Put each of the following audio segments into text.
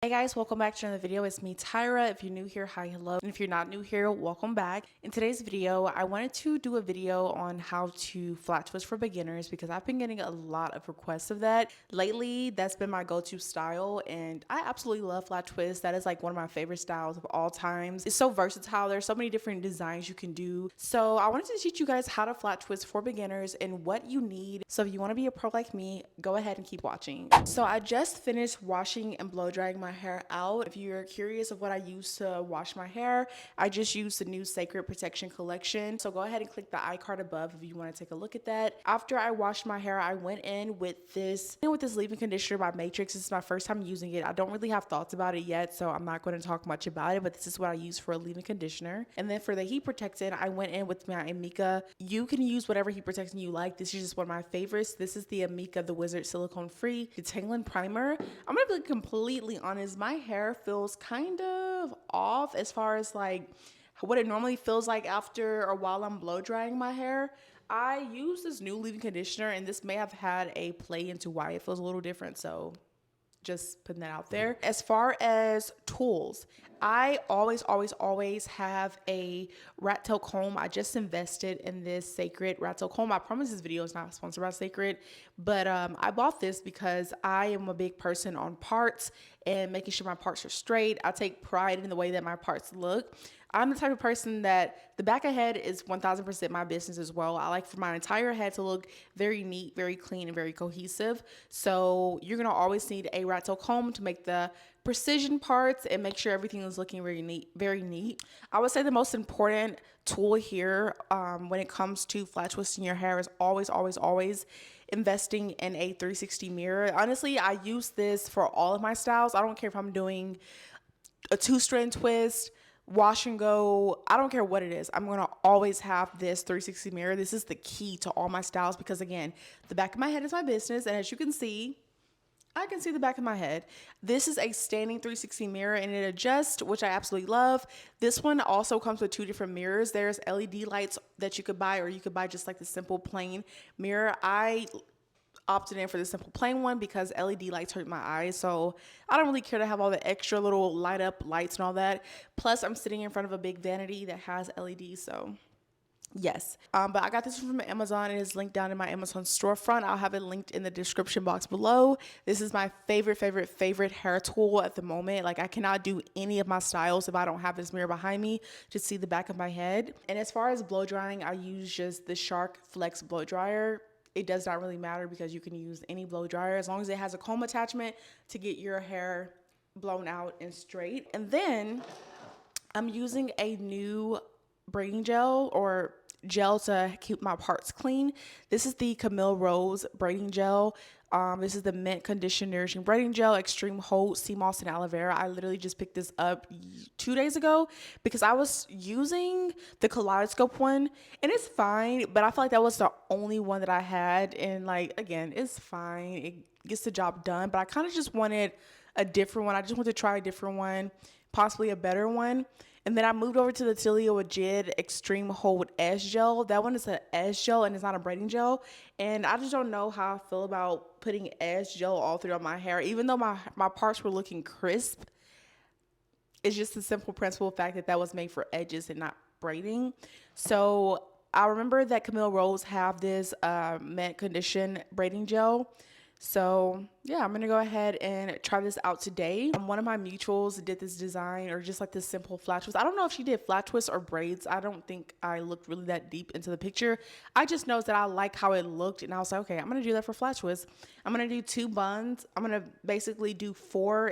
Hey guys, welcome back to another video. It's me, Tyra. If you're new here, hi, hello. And if you're not new here, welcome back. In today's video, I wanted to do a video on how to flat twist for beginners because I've been getting a lot of requests of that. Lately, that's been my go-to style and I absolutely love flat twist. That is like one of my favorite styles of all times. It's so versatile. There's so many different designs you can do. So I wanted to teach you guys how to flat twist for beginners and what you need. So if you want to be a pro like me, go ahead and keep watching. So I just finished washing and blow drying my hair out. If you're curious of what I use to wash my hair, I just use the new Sacred Protection collection. So go ahead and click the iCard above if you want to take a look at that. After I washed my hair, I went in with this leave-in conditioner by Matrix. This is my first time using it. I don't really have thoughts about it yet, so I'm not going to talk much about it, but this is what I use for a leave-in conditioner. And then for the heat protectant, I went in with my Amika. You can use whatever heat protectant you like. This is just one of my favorites. This is the Amika The Wizard Silicone Free Detangling Primer. I'm going to be completely honest. My hair feels kind of off as far as like what it normally feels like after or while I'm blow drying my hair. I use this new leave-in conditioner and this may have had a play into why it feels a little different. So just putting that out there. As far as tools, I always have a rat tail comb. I just invested in this Sacred rat tail comb. I promise this video is not sponsored by Sacred, but I bought this because I am a big person on parts and making sure my parts are straight. I take pride in the way that my parts look. I'm the type of person that the back of head is 1000% my business as well. I like for my entire head to look very neat, very clean, and very cohesive. So you're gonna always need a rat tail comb to make the precision parts and make sure everything is looking very neat, very neat. I would say the most important tool here when it comes to flat twisting your hair is always investing in a 360 mirror. Honestly, I use this for all of my styles. I don't care if I'm doing a 2-strand twist, wash and go, I don't care what it is. I'm going to always have this 360 mirror. This is the key to all my styles because again, the back of my head is my business. And as you can see, I can see the back of my head. This is a standing 360 mirror and it adjusts, which I absolutely love. This one also comes with 2 different mirrors. There's LED lights that you could buy, or you could buy just like the simple plain mirror. I opted in for the simple plain one because LED lights hurt my eyes, so I don't really care to have all the extra little light up lights and all that. Plus I'm sitting in front of a big vanity that has LEDs, so yes. But I got this from Amazon. It is linked down in my Amazon storefront. I'll have it linked in the description box below. This is my favorite hair tool at the moment. Like I cannot do any of my styles if I don't have this mirror behind me to see the back of my head. And as far as blow drying, I use just the Shark Flex blow dryer. It does not really matter because you can use any blow dryer as long as it has a comb attachment to get your hair blown out and straight. And then I'm using a new braiding gel or gel to keep my parts clean. This is the Camille Rose braiding gel. This is the Mint Condition Nourishing Braiding Gel, Extreme Hold, Sea Moss, and Aloe Vera. I literally just picked this up 2 days ago because I was using the Kaleidoscope one, and it's fine, but I feel like that was the only one that I had, and like, again, it's fine. It gets the job done, but I kind of just wanted a different one. I just wanted to try a different one, possibly a better one. And then I moved over to the Tilio Ajid Extreme Hold S Gel. That one is an S gel and it's not a braiding gel. And I just don't know how I feel about putting S gel all throughout my hair. Even though my parts were looking crisp, it's just the simple principle fact that that was made for edges and not braiding. So I remember that Camille Rose have this matte condition braiding gel. So yeah, I'm gonna go ahead and try this out today. One of my mutuals did this design, or just like this simple flat twist. I don't know if she did flat twist or braids. I don't think I looked really that deep into the picture. I just know that I like how it looked, and I was like, okay, I'm gonna do that for flat twist. I'm gonna do 2 buns. I'm gonna basically do 4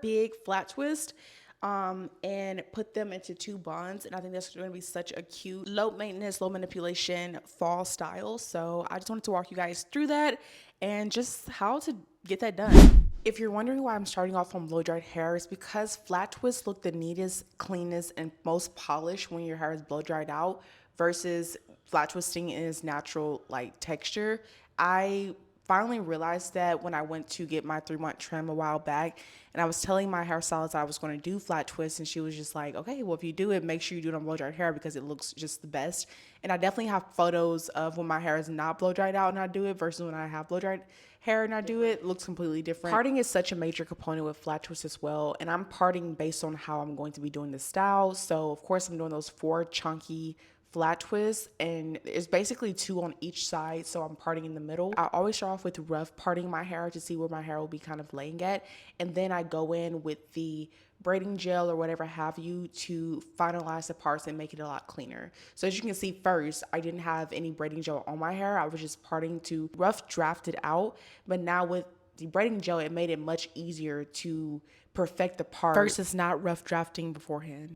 big flat twists and put them into 2 buns. And I think that's going to be such a cute, low maintenance, low manipulation fall style. So I just wanted to walk you guys through that and just how to get that done. If you're wondering why I'm starting off on blow dried hair, it's because flat twists look the neatest, cleanest, and most polished when your hair is blow dried out versus flat twisting in its natural like texture. I finally realized that when I went to get my 3-month trim a while back, and I was telling my hairstylist I was going to do flat twists, and she was just like, okay, well, if you do it, make sure you do it on blow dried hair because it looks just the best. And I definitely have photos of when my hair is not blow dried out and I do it versus when I have blow dried hair and I do it, looks completely different. Parting is such a major component with flat twists as well, and I'm parting based on how I'm going to be doing the style. So of course I'm doing those 4 chunky flat twists, and it's basically 2 on each side, so I'm parting in the middle. I always start off with rough parting my hair to see where my hair will be kind of laying at, and then I go in with the braiding gel or whatever have you to finalize the parts and make it a lot cleaner. So as you can see, first I didn't have any braiding gel on my hair. I was just parting to rough draft it out, but now with the braiding gel it made it much easier to perfect the part versus not rough drafting beforehand.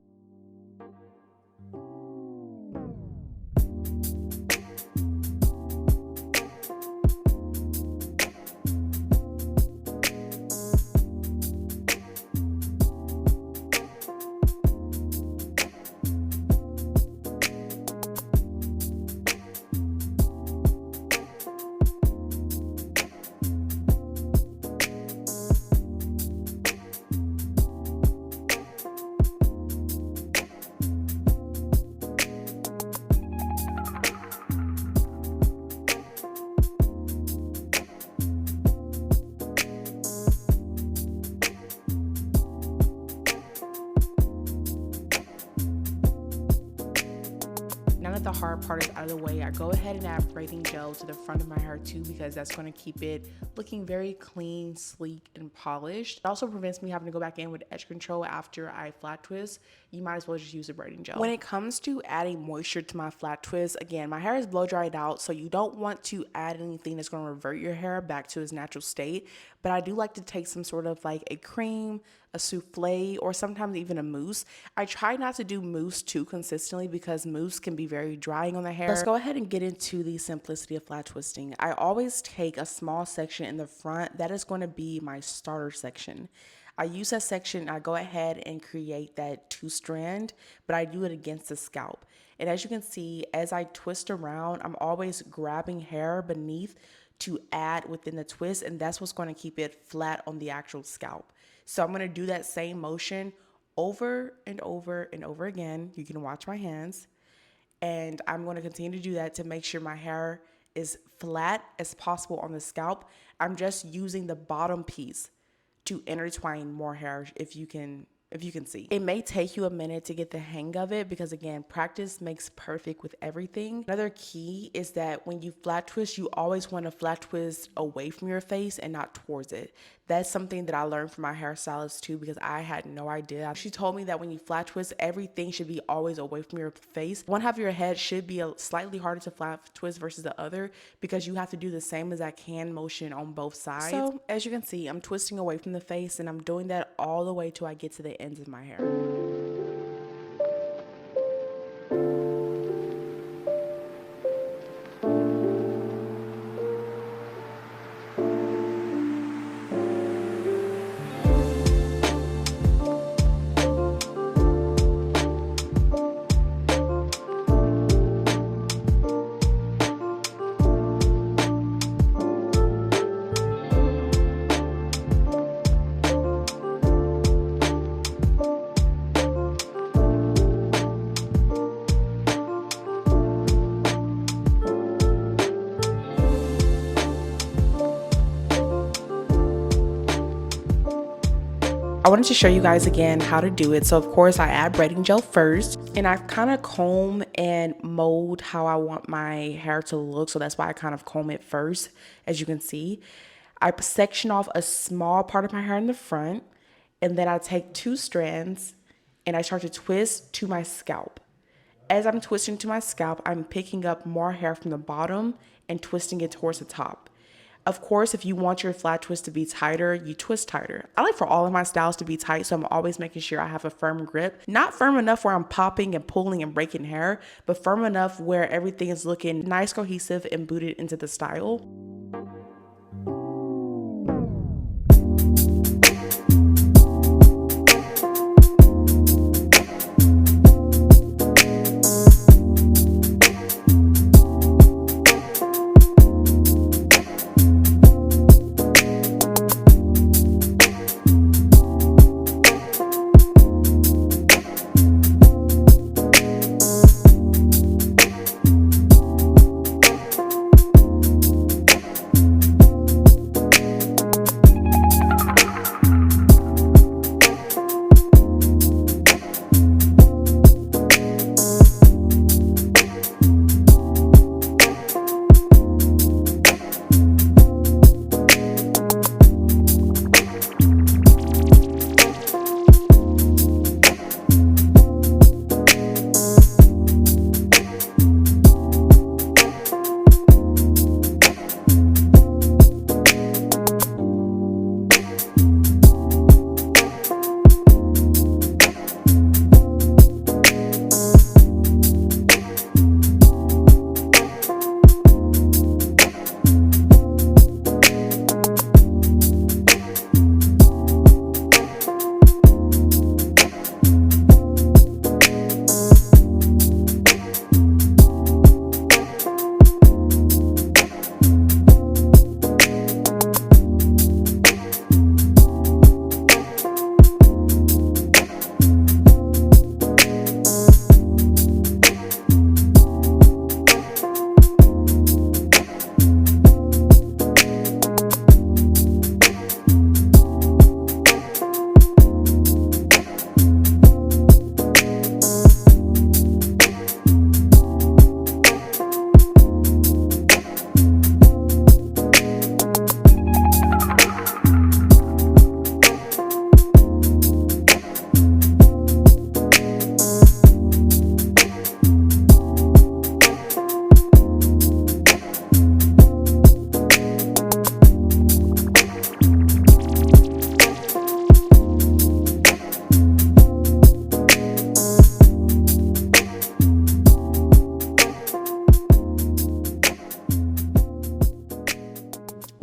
Now that the hard part is out of the way, I go ahead and add braiding gel to the front of my hair too, because that's going to keep it looking very clean, sleek, and polished. It also prevents me having to go back in with edge control after I flat twist. You might as well just use a braiding gel. When it comes to adding moisture to my flat twist, again, my hair is blow dried out, so you don't want to add anything that's going to revert your hair back to its natural state. But I do like to take some sort of like a cream, a souffle, or sometimes even a mousse. I try not to do mousse too consistently because mousse can be very drying on the hair. Let's go ahead and get into the simplicity of flat twisting. I always take a small section in the front. That is going to be my starter section. I use that section, I go ahead and create that 2-strand, but I do it against the scalp. And as you can see, as I twist around, I'm always grabbing hair beneath to add within the twist, and that's what's going to keep it flat on the actual scalp. So I'm going to do that same motion over and over and over again. You can watch my hands, and I'm going to continue to do that to make sure my hair is flat as possible on the scalp. I'm just using the bottom piece to intertwine more hair, if you can see. It may take you a minute to get the hang of it because, again, practice makes perfect with everything. Another key is that when you flat twist, you always want to flat twist away from your face and not towards it. That's something that I learned from my hairstylist too, because I had no idea. She told me that when you flat twist, everything should be always away from your face. One half of your head should be slightly harder to flat twist versus the other because you have to do the same exact hand motion on both sides. So as you can see, I'm twisting away from the face, and I'm doing that all the way till I get to the ends of my hair. I wanted to show you guys again how to do it. So of course I add braiding gel first, and I kind of comb and mold how I want my hair to look. So that's why I kind of comb it first. As you can see, I section off a small part of my hair in the front, and then I take 2 strands and I start to twist to my scalp. As I'm twisting to my scalp, I'm picking up more hair from the bottom and twisting it towards the top. Of course, if you want your flat twist to be tighter, you twist tighter. I like for all of my styles to be tight, so I'm always making sure I have a firm grip. Not firm enough where I'm popping and pulling and breaking hair, but firm enough where everything is looking nice, cohesive, and booted into the style.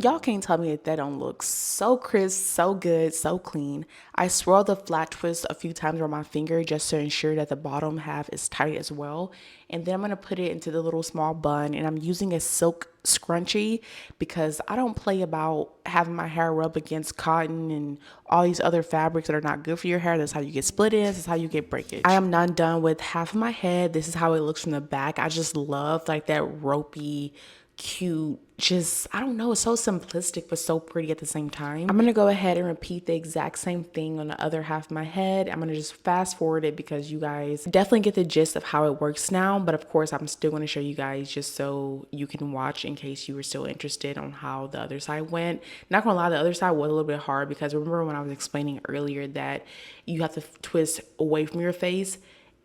Y'all can't tell me that don't look so crisp, so good, so clean. I swirl the flat twist a few times around my finger just to ensure that the bottom half is tight as well. And then I'm going to put it into the little small bun, and I'm using a silk scrunchie because I don't play about having my hair rub against cotton and all these other fabrics that are not good for your hair. That's how you get split ends. That's how you get breakage. I am not done with half of my head. This is how it looks from the back. I just love like that ropey, cute, just, I don't know, it's so simplistic but so pretty at the same time. I'm gonna go ahead and repeat the exact same thing on the other half of my head. I'm gonna just fast forward it because you guys definitely get the gist of how it works now, but of course I'm still gonna show you guys just so you can watch in case you were still interested on how the other side went. Not gonna lie, the other side was a little bit hard because remember when I was explaining earlier that you have to twist away from your face.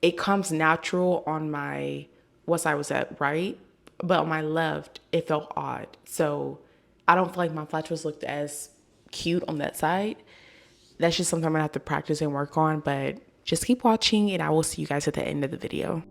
It comes natural on my, what side was that, right? But on my left, it felt odd. So I don't feel like my flat twist looked as cute on that side. That's just something I'm gonna have to practice and work on, but just keep watching and I will see you guys at the end of the video.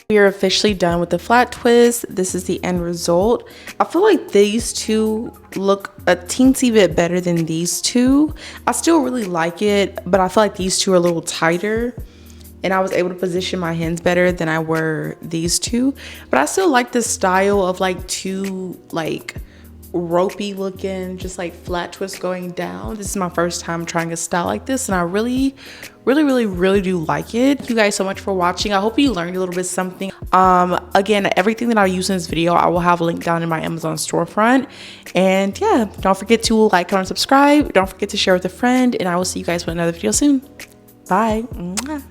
We are officially done with the flat twist. This is the end result. I feel like these two look a teensy bit better than these two. I still really like it, but I feel like these two are a little tighter and I was able to position my hands better than I were these two. But I still like the style of like two like ropey looking, just like flat twist going down. This is my first time trying a style like this and I really do like it. Thank you guys so much for watching. I hope you learned a little bit something. Again, everything that I use in this video I will have linked down in my Amazon storefront. And yeah, don't forget to like, comment, subscribe. Don't forget to share with a friend, and I will see you guys with another video soon. Bye. Mwah.